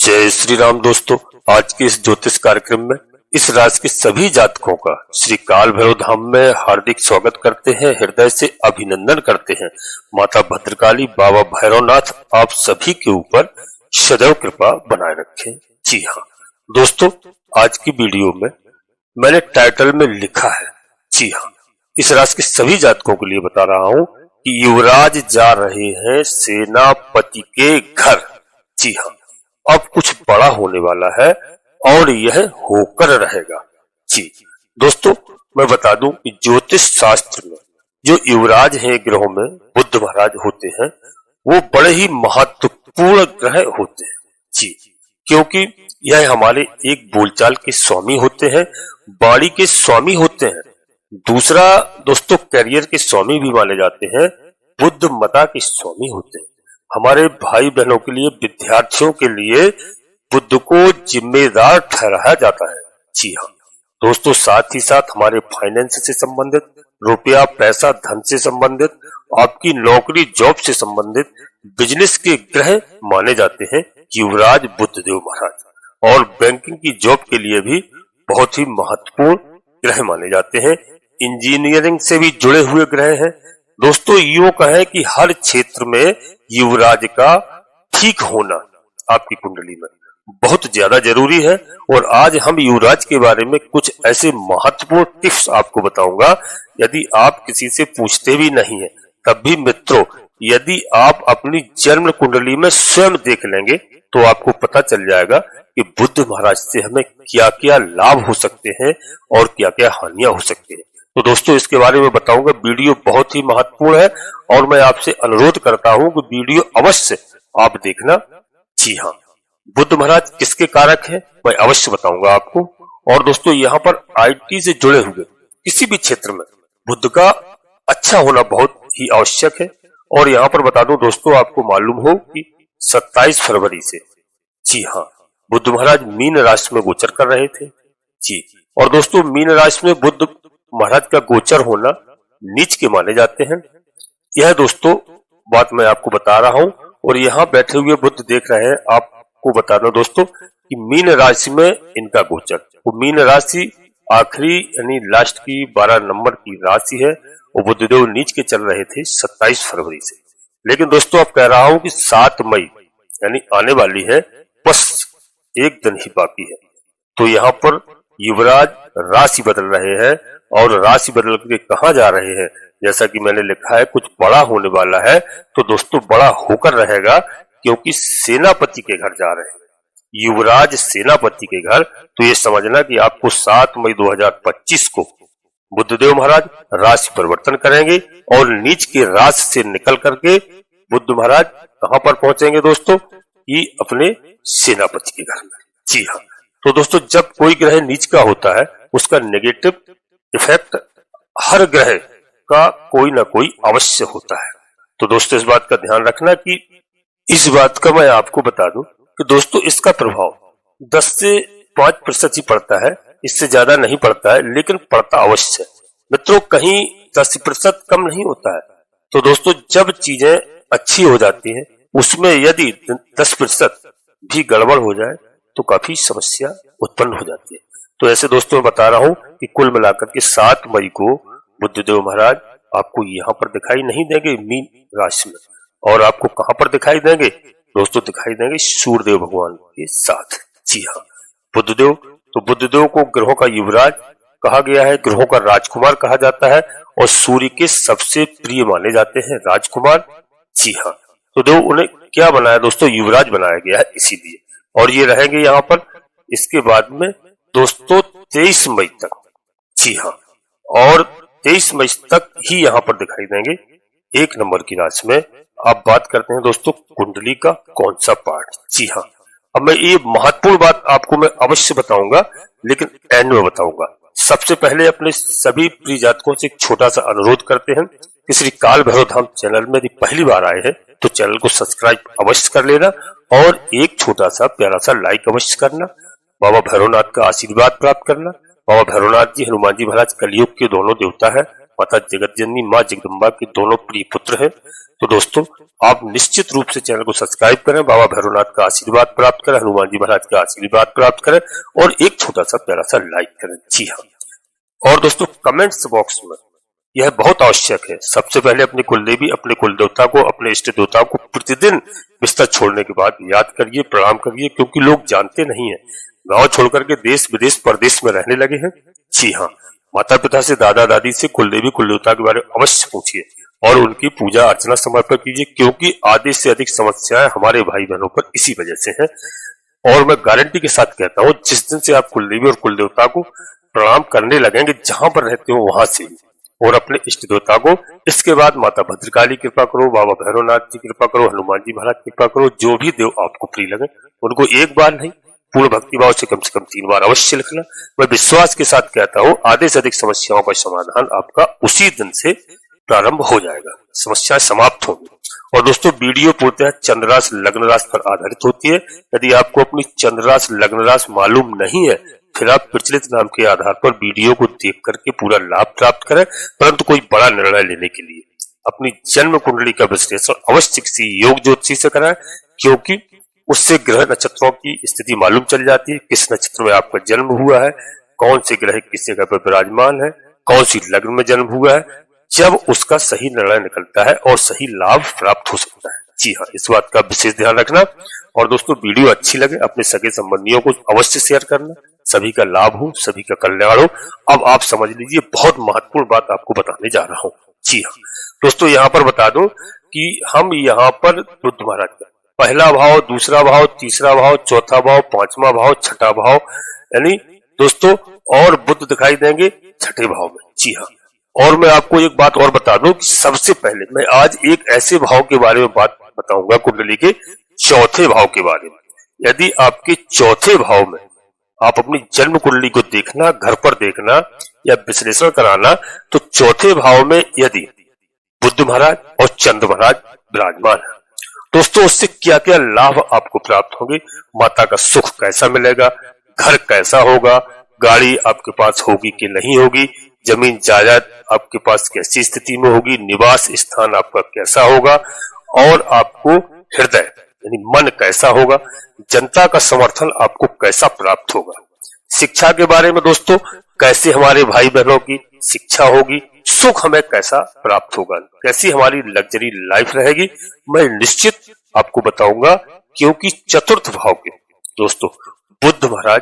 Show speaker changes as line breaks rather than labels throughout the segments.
जय श्री राम दोस्तों। आज के इस ज्योतिष कार्यक्रम में इस राशि के सभी जातकों का श्री काल भैरव धाम में हार्दिक स्वागत करते हैं, हृदय से अभिनंदन करते हैं। माता भद्रकाली, बाबा भैरवनाथ आप सभी के ऊपर सदैव कृपा बनाए रखें। जी हाँ दोस्तों, आज की वीडियो में मैंने टाइटल में लिखा है, जी हाँ, इस राशि के सभी जातकों के लिए बता रहा हूँ कि युवराज जा रहे हैं सेनापति के घर। जी हाँ, अब कुछ बड़ा होने वाला है और यह होकर रहेगा। जी दोस्तों, मैं बता दूं कि ज्योतिष शास्त्र में जो युवराज हैं ग्रहों में बुध महाराज होते हैं, वो बड़े ही महत्वपूर्ण ग्रह होते हैं। जी, क्योंकि यह हमारे एक बोलचाल के स्वामी होते हैं, वाणी के स्वामी होते हैं। दूसरा दोस्तों, करियर के स्वामी भी माने जाते हैं, बुद्ध मता के स्वामी होते हैं। हमारे भाई बहनों के लिए, विद्यार्थियों के लिए बुद्ध को जिम्मेदार ठहराया जाता है। जी हाँ दोस्तों, साथ ही साथ हमारे फाइनेंस से संबंधित, रुपया पैसा धन से संबंधित, आपकी नौकरी जॉब से संबंधित बिजनेस के ग्रह माने जाते हैं युवराज बुद्धदेव महाराज। और बैंकिंग की जॉब के लिए भी बहुत ही महत्वपूर्ण ग्रह माने जाते हैं। इंजीनियरिंग से भी जुड़े हुए ग्रह हैं। दोस्तों, यूं कहें कि हर क्षेत्र में युवराज का ठीक होना आपकी कुंडली में बहुत ज्यादा जरूरी है। और आज हम युवराज के बारे में कुछ ऐसे महत्वपूर्ण टिप्स आपको बताऊंगा, यदि आप किसी से पूछते भी नहीं है तब भी मित्रों, यदि आप अपनी जन्म कुंडली में स्वयं देख लेंगे तो आपको पता चल जाएगा कि बुद्ध महाराज से हमें क्या क्या लाभ हो सकते हैं और क्या क्या हानियां हो सकती हैं। तो दोस्तों, इसके बारे में बताऊंगा। वीडियो बहुत ही महत्वपूर्ण है और मैं आपसे अनुरोध करता हूं कि वीडियो अवश्य आप देखना। जी हाँ, बुद्ध महाराज किसके कारक हैं मैं अवश्य बताऊंगा आपको। और दोस्तों, यहाँ पर आईटी से जुड़े हुए किसी भी क्षेत्र में बुद्ध का अच्छा होना बहुत ही आवश्यक है। और यहाँ पर बता दूं दोस्तों, आपको मालूम हो कि 27 फरवरी से, जी हाँ, बुद्ध महाराज मीन राशि में गोचर कर रहे थे। जी, और दोस्तों, मीन राशि में बुद्ध महाराज का गोचर होना नीच के माने जाते हैं। यह दोस्तों बात मैं आपको बता रहा हूं। और यहाँ बैठे हुए बुद्ध देख रहे हैं, आपको बता दो दोस्तों कि मीन राशि में इनका गोचर, वो मीन राशि आखिरी यानी लास्ट की 12 नंबर की राशि है। वो बुद्धदेव नीच के चल रहे थे 27 फरवरी से। लेकिन दोस्तों, अब कह रहा हूं कि 7 मई यानी आने वाली है, बस एक दिन ही बाकी है। तो यहाँ पर युवराज राशि बदल रहे हैं और राशि बदल के कहां जा रहे हैं, जैसा कि मैंने लिखा है, कुछ बड़ा होने वाला है। तो दोस्तों, बड़ा होकर रहेगा क्योंकि सेनापति के घर जा रहे हैं, युवराज सेनापति के घर। तो ये समझना कि आपको 7 मई 2025 को बुद्धदेव महाराज राशि परिवर्तन करेंगे और नीच के राशि से निकल करके बुद्ध महाराज कहां पर पहुंचेंगे दोस्तों, ये अपने सेनापति के घर में। जी हाँ, तो दोस्तों, जब कोई ग्रह नीच का होता है उसका नेगेटिव इफेक्ट हर ग्रह का कोई ना कोई अवश्य होता है। तो दोस्तों, इस बात का ध्यान रखना कि इस बात का मैं आपको बता दूं कि दोस्तों, इसका प्रभाव 10 से 5% ही पड़ता है, इससे ज्यादा नहीं पड़ता है, लेकिन पड़ता अवश्य है मित्रों, कहीं 10% कम नहीं होता है। तो दोस्तों, जब चीजें अच्छी हो जाती हैं उसमें यदि 10% भी गड़बड़ हो जाए तो काफी समस्या उत्पन्न हो जाती है। तो ऐसे दोस्तों, मैं बता रहा हूं कि कुल मिलाकर के 7 मई को बुद्धदेव महाराज आपको यहाँ पर दिखाई नहीं देंगे मीन राशि में। और आपको कहां पर दिखाई देंगे दोस्तों, दिखाई देंगे सूर्यदेव भगवान के साथ। जी हाँ, बुद्धदेव, तो बुद्धदेव को ग्रहों का युवराज कहा गया है, ग्रहों का राजकुमार कहा जाता है और सूर्य के सबसे प्रिय माने जाते हैं राजकुमार। जी हाँ, तो देव उन्हें क्या बनाया दोस्तों, युवराज बनाया गया है इसीलिए। और ये रहेंगे यहाँ पर इसके बाद में दोस्तों 23 मई तक। जी हाँ, और 23 मई तक ही यहाँ पर दिखाई देंगे 1 नंबर की राशि में। अब बात करते हैं दोस्तों कुंडली का कौन सा पार्ट। जी हाँ, अब मैं ये महत्वपूर्ण बात आपको मैं अवश्य बताऊंगा, लेकिन एंड में बताऊंगा। सबसे पहले अपने सभी प्रिय जातकों से एक छोटा सा अनुरोध करते हैं कि श्री काल भैरव धाम चैनल में यदि पहली बार आए हैं तो चैनल को सब्सक्राइब अवश्य कर लेना और एक छोटा सा प्यारा सा लाइक अवश्य करना। बाबा भैरवनाथ का आशीर्वाद प्राप्त करना। बाबा भैरवनाथ जी, हनुमान जी महाराज कलयुग के दोनों देवता है। माता जगतजननी माँ जगदम्बा के दोनों प्रिय पुत्र हैं। तो दोस्तों आप निश्चित रूप से चैनल को सब्सक्राइब करें, बाबा भैरवनाथ का आशीर्वाद प्राप्त करें, हनुमान जी महाराज का आशीर्वाद प्राप्त करें और एक छोटा सा प्यारा सा लाइक करें। जी हाँ, और दोस्तों कमेंट्स बॉक्स में यह बहुत आवश्यक है, सबसे पहले अपने कुलदेवी, अपने कुलदेवता को, अपने इष्ट देवता को प्रतिदिन बिस्तर छोड़ने के बाद याद करिए, प्रणाम करिए, क्योंकि लोग जानते नहीं है, गांव छोड़कर के देश विदेश परदेश में रहने लगे हैं। जी हाँ, माता पिता से, दादा दादी से कुलदेवी कुलदेवता के बारे में अवश्य पूछिए और उनकी पूजा अर्चना समय पर कीजिए, क्योंकि आधे से अधिक समस्याएं हमारे भाई बहनों पर इसी वजह से हैं। और मैं गारंटी के साथ कहता हूँ, जिस दिन से आप कुलदेवी और कुलदेवता को प्रणाम करने लगेंगे, जहां पर रहते हो वहां से, और अपने इष्ट देवता को, इसके बाद माता भद्रकाली कृपा करो, बाबा भैरवनाथ जी कृपा करो, हनुमान जी महाराज कृपा करो, जो भी देव आपको प्रिय लगे उनको एक बार नहीं, पूर्ण भक्ति भाव से कम 3 बार अवश्य लिखना। मैं विश्वास के साथ कहता हूँ, आधे से अधिक समस्याओं का समाधान आपका उसी दिन से प्रारंभ हो जाएगा, समस्याएं समाप्त होंगी। और दोस्तों वीडियो पूर्णतः चंद्र राशि लग्न राशि पर आधारित होती है। यदि आपको अपनी चंद्र राशि लग्न राशि मालूम नहीं है, फिर आप प्रचलित नाम के आधार पर वीडियो को देख करके पूरा लाभ प्राप्त करें, परंतु कोई बड़ा निर्णय लेने के लिए अपनी जन्म कुंडली का विश्लेषण अवश्य किसी योग ज्योतिषी से कराएं, क्योंकि उससे ग्रह नक्षत्रों की स्थिति मालूम चल जाती है, किस नक्षत्र में आपका जन्म हुआ है, कौन से ग्रह किस जगह पर विराजमान है, कौन सी लग्न में जन्म हुआ है, जब उसका सही निर्णय निकलता है और सही लाभ प्राप्त हो सकता है। जी हाँ, इस बात का विशेष ध्यान रखना। और दोस्तों वीडियो अच्छी लगे अपने सगे संबंधियों को अवश्य शेयर करना, सभी का लाभ हो, सभी का कल्याण हो। अब आप समझ लीजिए, बहुत महत्वपूर्ण बात आपको बताने जा रहा हूँ। जी हाँ दोस्तों, यहाँ पर बता दो कि हम यहाँ पर बुध महाराज का पहला भाव, दूसरा भाव, तीसरा भाव, चौथा भाव, पांचवा भाव, छठा भाव, यानी दोस्तों और बुध दिखाई देंगे छठे भाव में। जी हाँ, और मैं आपको एक बात और बता दूं कि सबसे पहले मैं आज एक ऐसे भाव के बारे में बात बताऊंगा, कुंडली के चौथे भाव के बारे में। यदि आपके चौथे भाव में आप अपनी जन्म कुंडली को देखना, घर पर देखना या विश्लेषण कराना, तो चौथे भाव में यदि बुध महाराज और चंद्र महाराज विराजमान है, दोस्तों उससे क्या क्या लाभ आपको प्राप्त होंगे, माता का सुख कैसा मिलेगा, घर कैसा होगा, गाड़ी आपके पास होगी कि नहीं होगी, जमीन जायदाद आपके पास कैसी स्थिति में होगी, निवास स्थान आपका कैसा होगा, और आपको हृदय यानी मन कैसा होगा, जनता का समर्थन आपको कैसा प्राप्त होगा, शिक्षा के बारे में दोस्तों कैसे हमारे भाई बहनों की शिक्षा होगी, सुख हमें कैसा प्राप्त होगा, कैसी हमारी लग्जरी लाइफ रहेगी, मैं निश्चित आपको बताऊंगा। क्योंकि चतुर्थ भाव के दोस्तों बुध महाराज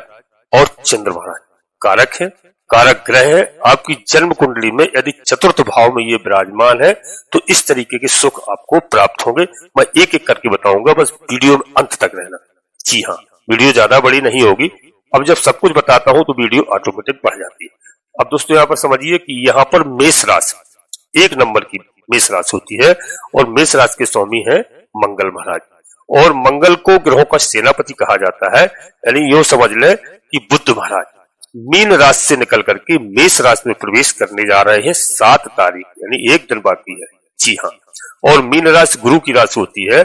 और चंद्र महाराज कारक है, कारक ग्रह है। आपकी जन्म कुंडली में यदि चतुर्थ भाव में ये विराजमान है, तो इस तरीके के सुख आपको प्राप्त होंगे। मैं एक एक करके बताऊंगा, बस वीडियो में अंत तक रहना। जी हाँ, वीडियो ज्यादा बड़ी नहीं होगी। अब जब सब कुछ बताता हूं तो वीडियो ऑटोमेटिक बढ़ जाती है। अब दोस्तों यहाँ पर समझिए कि यहाँ पर मेष राशि 1 नंबर की मेष राशि होती है, और मेष राशि के स्वामी है मंगल महाराज, और मंगल को ग्रहों का सेनापति कहा जाता है। यानी यो समझ ले कि बुध महाराज मीन राशि से निकल करके मेष राशि में प्रवेश करने जा रहे हैं 7 तारीख, यानी 1 दिन बाकी है। जी हाँ, और मीन राशि गुरु की राशि होती है,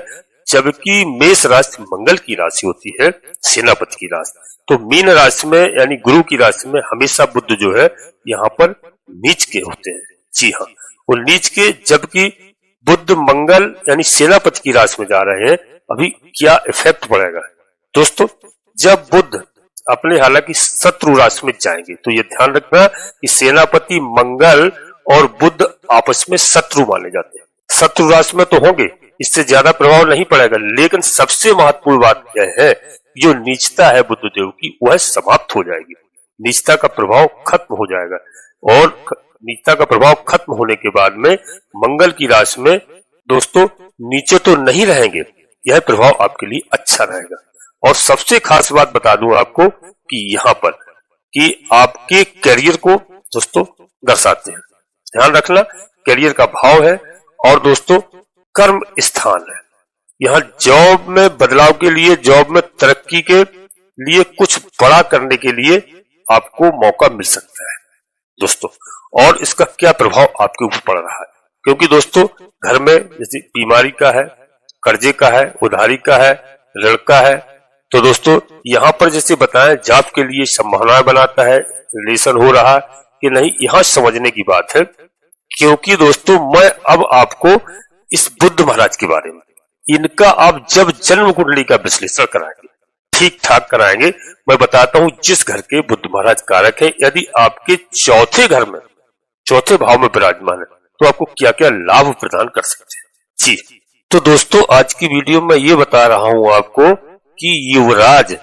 जबकि मेष राशि मंगल की राशि होती है, सेनापति की राशि। तो मीन राशि में यानी गुरु की राशि में हमेशा बुध जो है यहाँ पर नीच के होते हैं। जी हाँ, वो नीच के, जबकि बुध मंगल यानी सेनापति की राशि में जा रहे हैं। अभी क्या इफेक्ट पड़ेगा दोस्तों, जब बुध अपने हालांकि शत्रु राशि में जाएंगे, तो ये ध्यान रखना कि सेनापति मंगल और बुध आपस में शत्रु माने जाते हैं। शत्रु राशि में तो होंगे, इससे ज्यादा प्रभाव नहीं पड़ेगा, लेकिन सबसे महत्वपूर्ण बात यह है, जो नीचता है बुध देव की वह समाप्त हो जाएगी, नीचता का प्रभाव खत्म हो जाएगा। और नीचता का प्रभाव खत्म होने के बाद में मंगल की राशि में दोस्तों नीचे तो नहीं रहेंगे, यह प्रभाव आपके लिए अच्छा रहेगा। और सबसे खास बात बता दूं आपको कि यहाँ पर कि आपके करियर को दोस्तों दर्शाते हैं, ध्यान रखना, करियर का भाव है। और दोस्तों कर्म स्थान है, यहाँ जॉब में बदलाव के लिए, जॉब में तरक्की के लिए, कुछ बड़ा करने के लिए आपको मौका मिल सकता है दोस्तों। और इसका क्या प्रभाव आपके ऊपर पड़ रहा है, क्योंकि दोस्तों घर में जैसे बीमारी का है, कर्जे का है, उधारी का है, ऋण का है, तो दोस्तों यहाँ पर जैसे बताएं जॉब के लिए संभावनाएं बनाता है, रिलेशन हो रहा कि नहीं, यहाँ समझने की बात है क्योंकि दोस्तों मैं अब आपको इस बुध महाराज के बारे में, इनका आप जब जन्म कुंडली का विश्लेषण कराएंगे, ठीक ठाक कराएंगे, मैं बताता हूं जिस घर के बुध महाराज कारक है, यदि आपके चौथे घर में, चौथे भाव में विराजमान है, तो आपको क्या क्या लाभ प्रदान कर सकते हैं। जी तो दोस्तों आज की वीडियो में ये बता रहा हूं आपको कि युवराज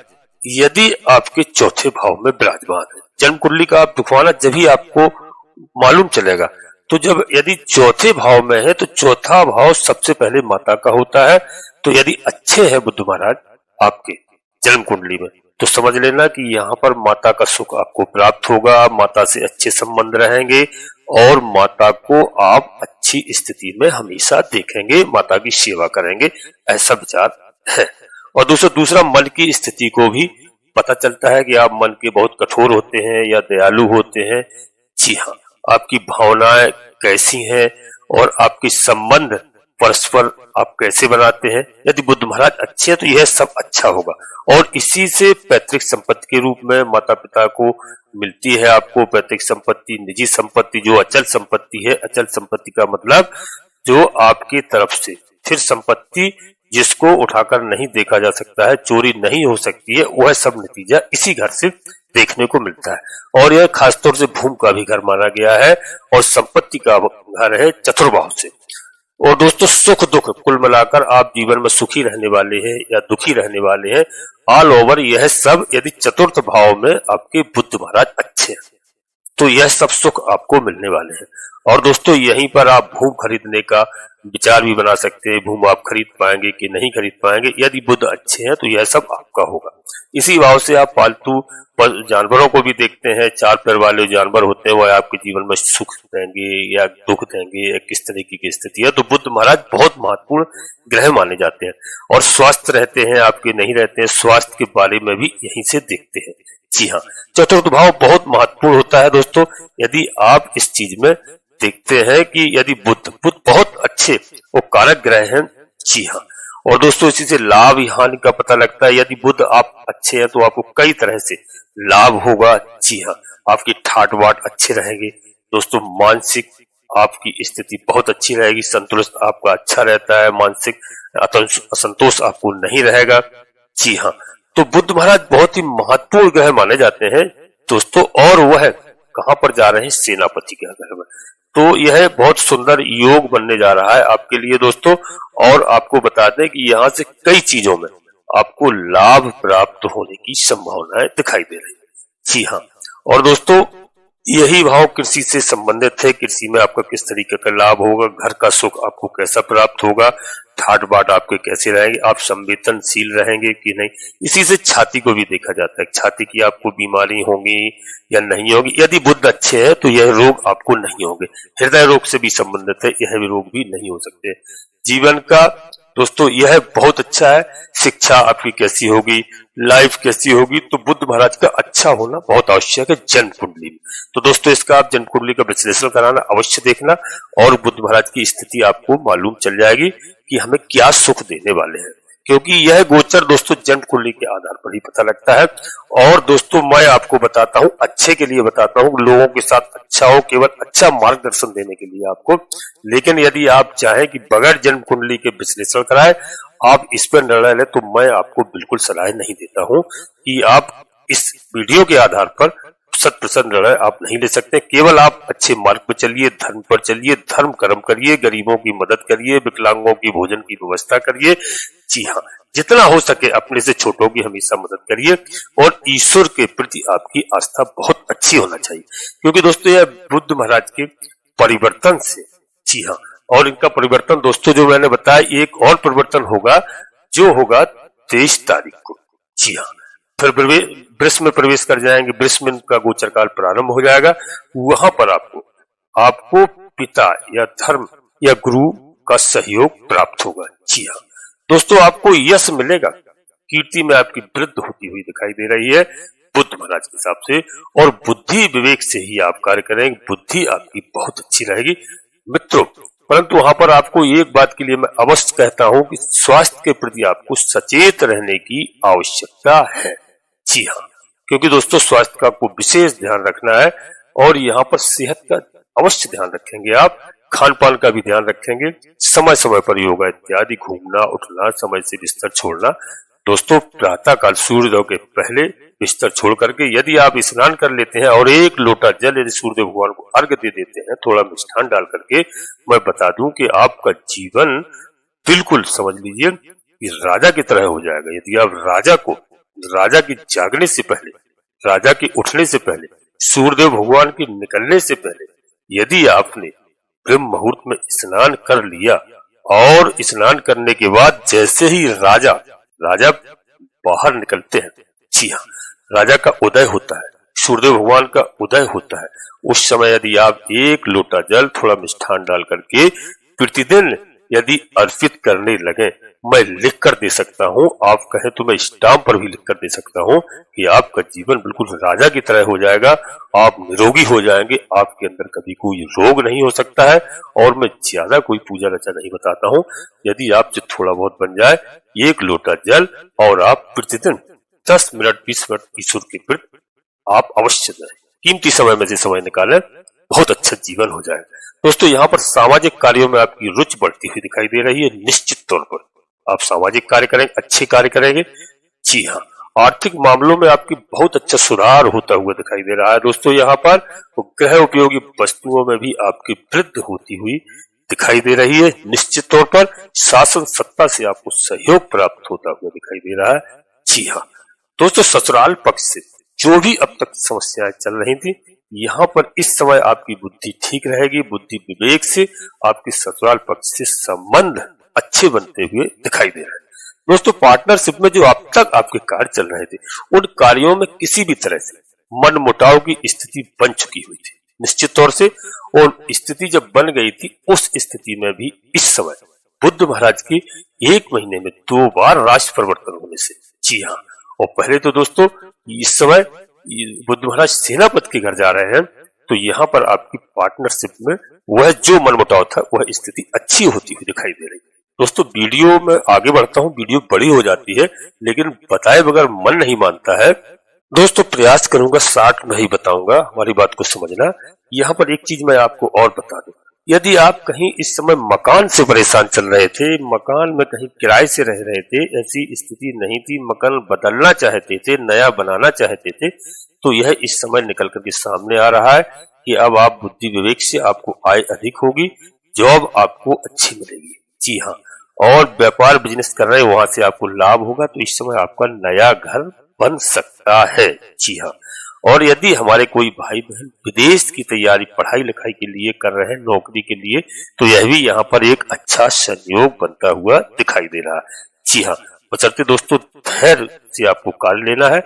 यदि आपके चौथे भाव में विराजमान है, जन्म कुंडली का आप दिखवाना जब ही आपको मालूम चलेगा। तो जब यदि चौथे भाव में है तो चौथा भाव सबसे पहले माता का होता है। तो यदि अच्छे हैं बुध महाराज आपके जन्म कुंडली में, तो समझ लेना कि यहाँ पर माता का सुख आपको प्राप्त होगा, माता से अच्छे संबंध रहेंगे और माता को आप अच्छी स्थिति में हमेशा देखेंगे, माता की सेवा करेंगे, ऐसा विचार है। और दूसरा मन की स्थिति को भी पता चलता है कि आप मन के बहुत कठोर होते हैं या दयालु होते हैं। जी हाँ, आपकी भावनाएं कैसी हैं और आपके संबंध परस्पर आप कैसे बनाते हैं। यदि बुध महाराज अच्छे हैं तो यह सब अच्छा होगा और इसी से पैतृक संपत्ति के रूप में माता पिता को मिलती है। आपको पैतृक संपत्ति, निजी संपत्ति, जो अचल संपत्ति है, अचल संपत्ति का मतलब जो आपकी तरफ से फिर संपत्ति जिसको उठाकर नहीं देखा जा सकता है, चोरी नहीं हो सकती है, वह सब नतीजा इसी घर से देखने को मिलता है। और यह खासतौर से भूमि का भी घर माना गया है और संपत्ति का घर है चतुर्भाव से। और दोस्तों सुख दुख कुल मिलाकर आप जीवन में सुखी रहने वाले हैं या दुखी रहने वाले हैं, ऑल ओवर यह सब यदि चतुर्थ भाव में आपके बुध महाराज अच्छे हैं तो यह सब सुख आपको मिलने वाले हैं। और दोस्तों यहीं पर आप भूमि खरीदने का विचार भी बना सकते हैं, भूमि आप खरीद पाएंगे कि नहीं खरीद पाएंगे। यदि बुध अच्छे हैं तो यह सब आपका होगा। इसी भाव से आप पालतू जानवरों को भी देखते हैं, चार पैर वाले जानवर होते हैं, वह आपके जीवन में सुख देंगे या दुख देंगे या किस तरीके की स्थिति है। तो बुध महाराज बहुत महत्वपूर्ण ग्रह माने जाते हैं और स्वस्थ रहते हैं आपके, नहीं रहते हैं, स्वास्थ्य के बारे में भी यहीं से देखते हैं। जी हाँ, चतुर्थ भाव बहुत महत्वपूर्ण होता है दोस्तों। यदि आप इस चीज में देखते हैं कि यदि बुध बहुत अच्छे वो कारक ग्रह हैं। जी हाँ, और दोस्तों इसी से लाभ हानि का पता लगता है। यदि बुध आप अच्छे हैं तो आपको कई तरह से लाभ होगा। जी हाँ, आपकी ठाट बाट अच्छे रहेंगे दोस्तों, मानसिक आपकी स्थिति बहुत अच्छी रहेगी, संतुलित आपका अच्छा रहता है, मानसिक असंतोष आपको नहीं रहेगा। जी हाँ, तो बुध महाराज बहुत ही महत्वपूर्ण ग्रह माने जाते हैं दोस्तों। और वह कहां पर जा रहे हैं? सेनापति के घर में। तो यह बहुत सुंदर योग बनने जा रहा है आपके लिए दोस्तों। और आपको बता दें कि यहाँ से कई चीजों में आपको लाभ प्राप्त होने की संभावनाएं दिखाई दे रही है। जी हाँ, और दोस्तों यही भाव कृषि से संबंधित है। कृषि में आपका किस तरीके का लाभ होगा, घर का सुख आपको कैसा प्राप्त होगा, ठाट बाट आपके कैसे रहेंगे, आप संवेदनशील रहेंगे कि नहीं। इसी से छाती को भी देखा जाता है, छाती की आपको बीमारी होगी या नहीं होगी। यदि बुध अच्छे है तो यह रोग आपको नहीं होंगे। हृदय रोग से भी संबंधित है, यह भी रोग भी नहीं हो सकते। जीवन का दोस्तों यह बहुत अच्छा है। शिक्षा आपकी कैसी होगी, लाइफ कैसी होगी, तो बुध महाराज का अच्छा होना बहुत आवश्यक है जन्म कुंडली में। तो दोस्तों इसका आप जन्म कुंडली का विश्लेषण कराना अवश्य देखना और बुध महाराज की स्थिति आपको मालूम चल जाएगी कि हमें क्या सुख देने वाले हैं, क्योंकि यह गोचर दोस्तों जन्म कुंडली के आधार पर ही पता लगता है। और दोस्तों मैं आपको बताता हूं, अच्छे के लिए बताता हूं, लोगों के साथ अच्छा हो, केवल अच्छा मार्गदर्शन देने के लिए आपको। लेकिन यदि आप चाहें कि बगैर जन्म कुंडली के विश्लेषण कराए आप इस पर निर्णय लें, तो मैं आपको बिल्कुल सलाह नहीं देता हूं कि आप इस वीडियो के आधार पर 100% निर्णय आप नहीं ले सकते। केवल आप अच्छे मार्ग पर चलिए, धर्म पर चलिए, धर्म कर्म करिए, गरीबों की मदद करिए, विकलांगों की भोजन की व्यवस्था करिए। जी हाँ, जितना हो सके अपने से छोटों की हमेशा मदद करिए और ईश्वर के प्रति आपकी आस्था बहुत अच्छी होना चाहिए, क्योंकि दोस्तों यह बुध महाराज के परिवर्तन से, जी हाँ, और इनका परिवर्तन दोस्तों जो मैंने बताया, एक और परिवर्तन होगा जो होगा 23 तारीख को। जी हाँ, फिर वृष में प्रवेश कर जाएंगे, वृष में इनका गोचर काल प्रारंभ हो जाएगा। वहां पर आपको पिता या धर्म या गुरु का सहयोग प्राप्त होगा। जी हाँ दोस्तों, आपको यश मिलेगा, कीर्ति में आपकी वृद्धि होती हुई दिखाई दे रही है बुध महाराज के हिसाब से। और बुद्धि विवेक से ही आप कार्य करेंगे, बुद्धि आपकी बहुत अच्छी रहेगी मित्रों। परंतु वहां पर आपको एक बात के लिए मैं अवश्य कहता हूं कि स्वास्थ्य के प्रति आपको सचेत रहने की आवश्यकता है। जी हाँ, क्योंकि दोस्तों स्वास्थ्य का आपको विशेष ध्यान रखना है और यहाँ पर सेहत का अवश्य ध्यान रखेंगे आप। खान पान का भी ध्यान रखेंगे, समय समय पर योगा इत्यादि, घूमना उठना, समय से बिस्तर छोड़ना। दोस्तों, प्रातः काल सूर्योदय के पहले बिस्तर छोड़ करके यदि आप स्नान कर लेते हैं और एक लोटा जल यदि सूर्य भगवान को अर्घ दे देते हैं थोड़ा मिष्ठान डाल करके, मैं बता दूं कि आपका जीवन बिल्कुल समझ लीजिए कि राजा की तरह हो जाएगा। यदि आप राजा की जागने से पहले, राजा के उठने से पहले, सूर्यदेव भगवान के निकलने से पहले यदि आपने ब्रह्म मुहूर्त में स्नान कर लिया और स्नान करने के बाद जैसे ही राजा बाहर निकलते हैं, जी हाँ, राजा का उदय होता है, सूर्यदेव भगवान का उदय होता है, उस समय यदि आप एक लोटा जल थोड़ा मिष्ठान डाल करके प्रतिदिन यदि अर्पित करने लगे, मैं लिख कर दे सकता हूँ, आप कहें तो मैं स्टाम्प पर भी लिख कर दे सकता हूँ कि आपका जीवन बिल्कुल राजा की तरह हो जाएगा। आप निरोगी हो जाएंगे, आपके अंदर कभी कोई रोग नहीं हो सकता है। और मैं ज्यादा कोई पूजा रचा नहीं बताता हूँ, यदि आपसे थोड़ा बहुत बन जाए, एक लोटा जल और आप प्रतिदिन 10 मिनट 20 मिनट ईश्वर के प्रति आप अवश्य दें, कीमती समय में से समय निकालें, बहुत अच्छा जीवन हो जाएगा। दोस्तों, यहाँ पर सामाजिक कार्यों में आपकी रुचि बढ़ती हुई दिखाई दे रही है। निश्चित तौर पर आप सामाजिक कार्य करेंगे, अच्छे कार्य करेंगे। जी हाँ, आर्थिक मामलों में आपकी बहुत अच्छा सुधार होता हुआ दिखाई दे रहा है। दोस्तों, यहाँ पर गृह उपयोगी वस्तुओं में भी आपकी वृद्धि होती हुई दिखाई दे रही है। निश्चित तौर पर शासन सत्ता से आपको सहयोग प्राप्त होता हुआ दिखाई दे रहा है। जी हाँ दोस्तों, ससुराल पक्ष से जो भी अब तक समस्याएं चल रही थी, यहाँ पर इस समय आपकी बुद्धि ठीक रहेगी। बुद्धि विवेक से आपके ससुराल पक्ष से संबंध अच्छे बनते हुए दिखाई दे रहे हैं। दोस्तों, पार्टनरशिप में जो अब तक आपके कार्य चल रहे थे, उन कार्यों में किसी भी तरह से मनमुटाव की स्थिति बन चुकी हुई थी निश्चित तौर से। और स्थिति जब बन गई थी, उस स्थिति में भी इस समय बुद्ध महाराज की 1 महीने में 2 बार राशि परिवर्तन होने से, जी हाँ, और पहले तो दोस्तों इस समय बुद्ध महाराज सेनापति के घर जा रहे हैं, तो यहाँ पर आपकी पार्टनरशिप में वह जो मनमुटाव था वह स्थिति अच्छी होती हुई दिखाई दे रही है। दोस्तों, वीडियो में आगे बढ़ता हूँ, वीडियो बड़ी हो जाती है, लेकिन बताए बगैर मन नहीं मानता है। दोस्तों, प्रयास करूंगा शॉर्ट में ही बताऊंगा, हमारी बात को समझना। यहाँ पर एक चीज मैं आपको और बता दूं, यदि आप कहीं इस समय मकान से परेशान चल रहे थे, मकान में कहीं किराए से रह रहे थे, ऐसी स्थिति नहीं थी, मकान बदलना चाहते थे, नया बनाना चाहते थे, तो यह इस समय निकल करके सामने आ रहा है कि अब आप बुद्धि विवेक से आपको आय अधिक होगी, जॉब आपको अच्छी मिलेगी। जी हाँ, और व्यापार बिजनेस कर रहे हैं वहां से आपको लाभ होगा, तो इस समय आपका नया घर बन सकता है। जी हाँ, और यदि हमारे कोई भाई बहन विदेश की तैयारी पढ़ाई लिखाई के लिए कर रहे हैं, नौकरी के लिए, तो यह भी यहाँ पर एक अच्छा संयोग बनता हुआ दिखाई दे रहा है। जी हाँ, बशर्ते दोस्तों धैर्य से आपको कार्य लेना है,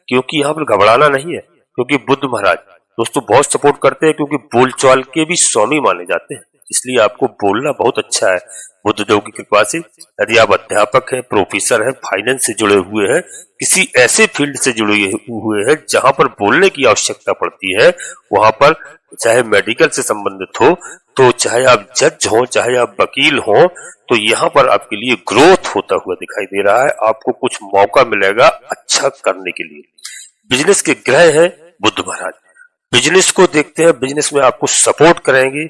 क्योंकि यहाँ पर घबराना नहीं है, क्योंकि बुद्ध महाराज दोस्तों बहुत सपोर्ट करते हैं, क्योंकि बोलचाल के भी स्वामी माने जाते हैं, इसलिए आपको बोलना बहुत अच्छा है बुद्ध देव की कृपा से। यदि आप अध्यापक हैं, प्रोफेसर हैं, फाइनेंस से जुड़े हुए हैं, किसी ऐसे फील्ड से जुड़े हुए हैं जहां पर बोलने की आवश्यकता पड़ती है, वहां पर चाहे मेडिकल से संबंधित हो, तो चाहे आप जज हो, चाहे आप वकील हो, तो यहाँ पर आपके लिए ग्रोथ होता हुआ दिखाई दे रहा है। आपको कुछ मौका मिलेगा अच्छा करने के लिए। बिजनेस के ग्रह है बुद्ध महाराज, बिजनेस को देखते हैं, बिजनेस में आपको सपोर्ट करेंगे।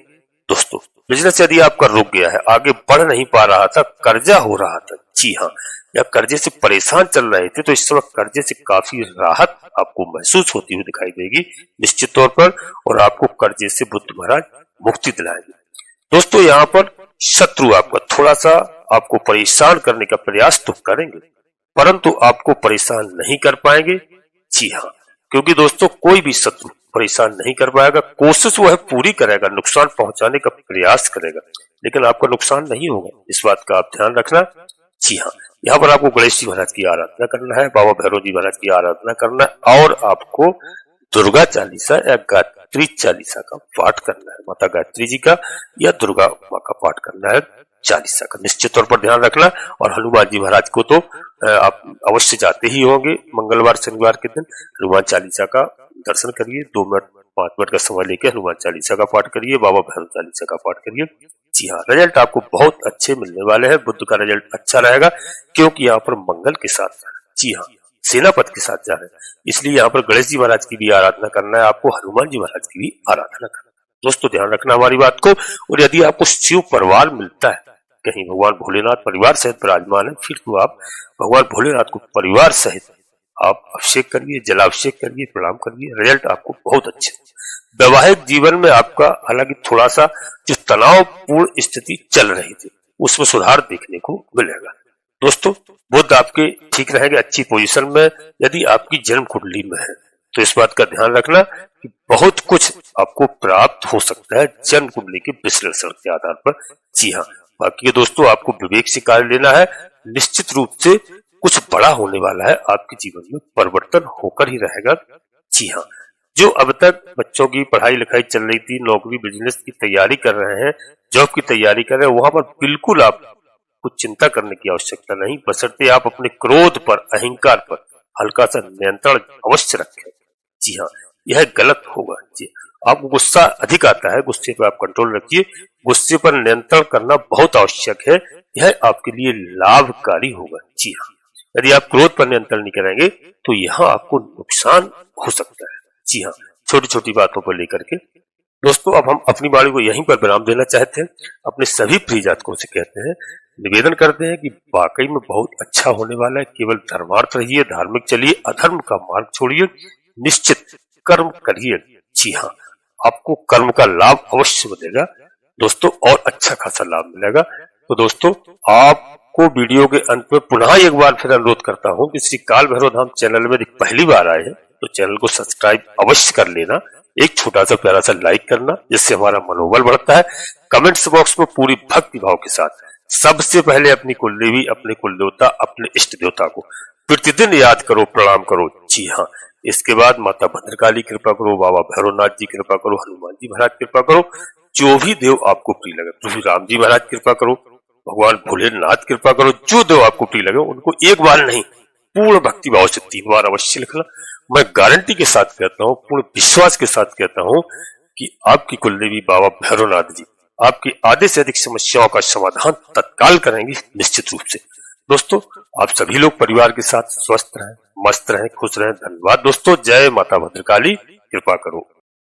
दोस्तों, बिजनेस यदि आपका रुक गया है, आगे बढ़ नहीं पा रहा था, कर्जा हो रहा था, जी हाँ, या कर्जे से परेशान चल रहे थे, तो इस समय कर्जे से काफी राहत आपको महसूस होती हुई दिखाई देगी निश्चित तौर पर, और आपको कर्जे से बुद्ध महाराज मुक्ति दिलाएंगे। दोस्तों, यहाँ पर शत्रु आपका थोड़ा सा आपको परेशान करने का प्रयास तो करेंगे, परंतु आपको परेशान नहीं कर पाएंगे। जी हाँ, क्योंकि दोस्तों कोई भी शत्रु परेशान नहीं कर पाएगा, कोशिश वह पूरी करेगा, नुकसान पहुंचाने का प्रयास करेगा, लेकिन आपका नुकसान नहीं होगा, इस बात का आप ध्यान रखना। जी हाँ, यहाँ पर आपको गणेश जी महाराज की आराधना करना है, बाबा भैरव जी महाराज की आराधना करना है, और आपको दुर्गा चालीसा या गायत्री चालीसा का पाठ करना है, माता गायत्री जी का या दुर्गा माँ का पाठ करना है चालीसा का, निश्चित तौर पर ध्यान रखना। और हनुमान जी महाराज को तो आप अवश्य जाते ही होंगे, मंगलवार शनिवार के दिन हनुमान चालीसा का दर्शन करिए, 2 मिनट 5 मिनट का समय लेकर हनुमान चालीसा का पाठ करिए, बाबा भैरव चालीसा का पाठ करिए। जी हाँ, रिजल्ट आपको बहुत अच्छे मिलने वाले हैं, बुद्ध का रिजल्ट अच्छा रहेगा, क्योंकि यहाँ पर मंगल के साथ, जी हाँ, सेनापति के साथ जा रहे हैं, इसलिए यहाँ पर गणेश जी महाराज की भी आराधना करना है आपको, हनुमान जी महाराज की भी आराधना करना है। दोस्तों ध्यान रखना हमारी बात को। और यदि आपको शिव परिवार मिलता है, कहीं भगवान भोलेनाथ परिवार सहित विराजमान है, फिर तो आप भगवान भोलेनाथ को परिवार सहित आप अभिषेक करिए, जलाभिषेक करिए, प्रणाम करिए, रिजल्ट आपको बहुत अच्छे। वैवाहिक जीवन में आपका हालांकि थोड़ा सा जो तनावपूर्ण स्थिति चल रही थी उसमें सुधार देखने को मिलेगा। दोस्तों बुध आपके ठीक रहेंगे अच्छी पोजीशन में यदि आपकी जन्म कुंडली में है, तो इस बात का ध्यान रखना कि बहुत कुछ आपको प्राप्त हो सकता है जन्म कुंडली के विश्लेषण के आधार पर। जी हाँ, बाकी दोस्तों आपको विवेक से कार्य लेना है, निश्चित रूप से कुछ बड़ा होने वाला है, आपके जीवन में परिवर्तन होकर ही रहेगा। जी हाँ, जो अब तक बच्चों की पढ़ाई लिखाई चल रही थी, नौकरी बिजनेस की तैयारी कर रहे हैं, जॉब की तैयारी कर रहे हैं, वहां पर बिल्कुल आप कुछ चिंता करने की आवश्यकता नहीं, बशर्ते आप अपने क्रोध पर, अहंकार पर हल्का सा नियंत्रण अवश्य रखें। जी हाँ, यह गलत होगा। जी, आपको गुस्सा अधिक आता है, गुस्से पर आप कंट्रोल रखिए, गुस्से पर नियंत्रण करना बहुत आवश्यक है, यह आपके लिए लाभकारी होगा। जी हाँ, यदि आप क्रोध पर नियंत्रण नहीं करेंगे तो यहाँ आपको नुकसान हो सकता है। जी हाँ, छोटी छोटी बातों पर लेकर के। दोस्तों अब हम अपनी वाणी को यहीं पर विराम देना चाहते हैं। अपने सभी प्रिय जातकों से कहते हैं, निवेदन करते हैं कि वाकई में बहुत अच्छा होने वाला है। केवल धर्मार्थ रहिए, धार्मिक चलिए, अधर्म का मार्ग छोड़िए, निश्चित कर्म करिए। जी हाँ, आपको कर्म का लाभ अवश्य मिलेगा दोस्तों, और अच्छा खासा लाभ मिलेगा। तो दोस्तों आपको वीडियो के अंत में पुनः एक बार फिर अनुरोध करता हूँ कि श्री काल भैरव धाम चैनल में पहली बार आए हैं तो चैनल को सब्सक्राइब अवश्य कर लेना, एक छोटा सा प्यारा सा लाइक करना, जिससे हमारा मनोबल बढ़ता है। कमेंट्स बॉक्स में पूरी भक्ति भाव के साथ सबसे पहले अपनी कुलदेवी, अपने कुल देवता, अपने इष्ट देवता को प्रतिदिन याद करो, प्रणाम करो। जी हाँ, इसके बाद माता भद्रकाली कृपा करो, बाबा भैरवनाथ जी कृपा करो, हनुमान जी महाराज कृपा करो, जो भी देव आपको प्रिय लगे, प्रभु राम जी महाराज कृपा करो, भगवान भोलेनाथ कृपा करो, जो देव आपको प्रिय लगे उनको एक बार नहीं पूर्ण भक्ति भाव से 3 बार अवश्य लिखना। मैं गारंटी के साथ कहता हूँ, पूर्ण विश्वास के साथ कहता हूँ कि आपकी कुलदेवी बाबा भैरवनाथ जी आपकी आधे से अधिक समस्याओं का समाधान तत्काल करेंगे निश्चित रूप से। दोस्तों आप सभी लोग परिवार के साथ स्वस्थ रहें, मस्त रहें, खुश रहें। धन्यवाद दोस्तों। जय माता भद्रकाली, कृपा करो।